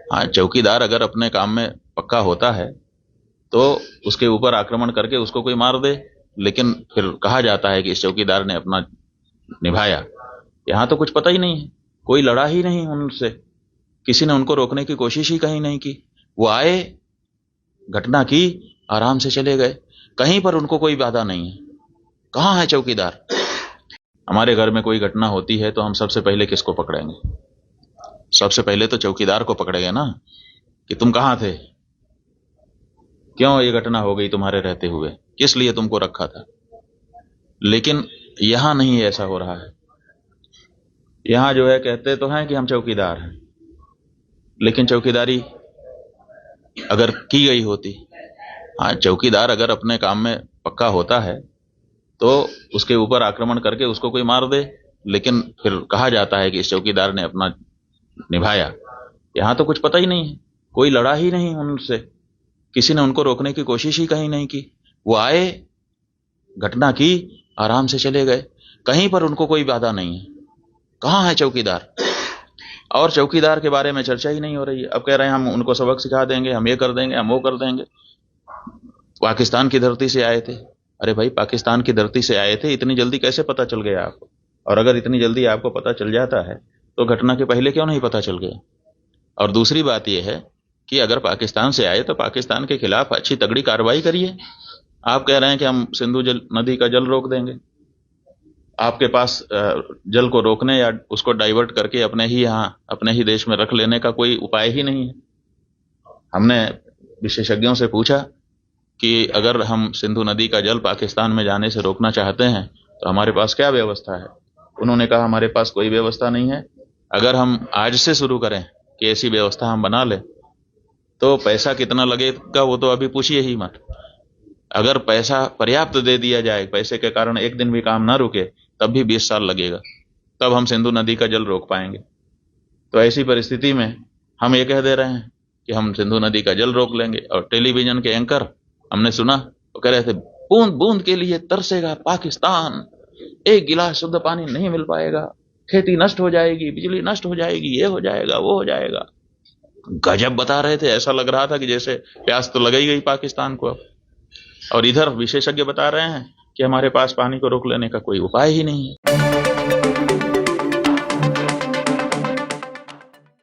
हाँ, चौकीदार अगर अपने काम में पक्का होता है तो उसके ऊपर आक्रमण करके उसको कोई मार दे, लेकिन फिर कहा जाता है कि इस चौकीदार ने अपना निभाया। यहाँ तो कुछ पता ही नहीं है, कोई लड़ा ही नहीं उनसे, किसी ने उनको रोकने की कोशिश ही कहीं नहीं की। वो आए, घटना की, आराम से चले गए, कहीं पर उनको कोई बाधा नहीं है। कहाँ है चौकीदार? हमारे घर में कोई घटना होती है तो हम सबसे पहले किसको पकड़ेंगे? सबसे पहले तो चौकीदार को पकड़ेंगे ना, कि तुम कहाँ थे, क्यों ये घटना हो गई तुम्हारे रहते हुए, किस लिए तुमको रखा था। लेकिन यहां नहीं ऐसा हो रहा है। यहां जो है कहते तो हैं कि हम चौकीदार हैं, लेकिन चौकीदारी अगर की गई होती, हाँ, चौकीदार अगर अपने काम में पक्का होता है तो उसके ऊपर आक्रमण करके उसको कोई मार दे, लेकिन फिर कहा जाता है कि इस चौकीदार ने अपना निभाया। यहाँ तो कुछ पता ही नहीं है, कोई लड़ा ही नहीं उनसे, किसी ने उनको रोकने की कोशिश ही कहीं नहीं की। वो आए, घटना की, आराम से चले गए, कहीं पर उनको कोई बाधा नहीं है। कहाँ है चौकीदार? और चौकीदार के बारे में चर्चा ही नहीं हो रही है। अब कह रहे हैं हम उनको सबक सिखा देंगे, हम ये कर देंगे, हम वो कर देंगे। पाकिस्तान की धरती से आए थे। अरे भाई, पाकिस्तान की धरती से आए थे, इतनी जल्दी कैसे पता चल गया आपको? और अगर इतनी जल्दी आपको पता चल जाता है तो घटना के पहले क्यों नहीं पता चल गया? और दूसरी बात यह है कि अगर पाकिस्तान से आए तो पाकिस्तान के खिलाफ अच्छी तगड़ी कार्रवाई करिए। आप कह रहे हैं कि हम सिंधु नदी का जल रोक देंगे। आपके पास जल को रोकने या उसको डाइवर्ट करके अपने ही यहाँ अपने ही देश में रख लेने का कोई उपाय ही नहीं है। हमने विशेषज्ञों से पूछा कि अगर हम सिंधु नदी का जल पाकिस्तान में जाने से रोकना चाहते हैं तो हमारे पास क्या व्यवस्था है। उन्होंने कहा हमारे पास कोई व्यवस्था नहीं है। अगर हम आज से शुरू करें कि ऐसी व्यवस्था हम बना लें तो पैसा कितना लगेगा वो तो अभी पूछिए ही मत। अगर पैसा पर्याप्त दे दिया जाए, पैसे के कारण एक दिन भी काम ना रुके, तब भी 20 साल लगेगा, तब हम सिंधु नदी का जल रोक पाएंगे। तो ऐसी परिस्थिति में हम ये कह दे रहे हैं कि हम सिंधु नदी का जल रोक लेंगे। और टेलीविजन के एंकर हमने सुना, वो कह रहे थे बूंद बूंद के लिए तरसेगा पाकिस्तान, एक गिलास शुद्ध पानी नहीं मिल पाएगा, खेती नष्ट हो जाएगी, बिजली नष्ट हो जाएगी, ये हो जाएगा, वो हो जाएगा। गजब बता रहे थे, ऐसा लग रहा था कि जैसे प्यास तो लग ही गई पाकिस्तान को अब। और इधर विशेषज्ञ बता रहे हैं कि हमारे पास पानी को रोक लेने का कोई उपाय ही नहीं है।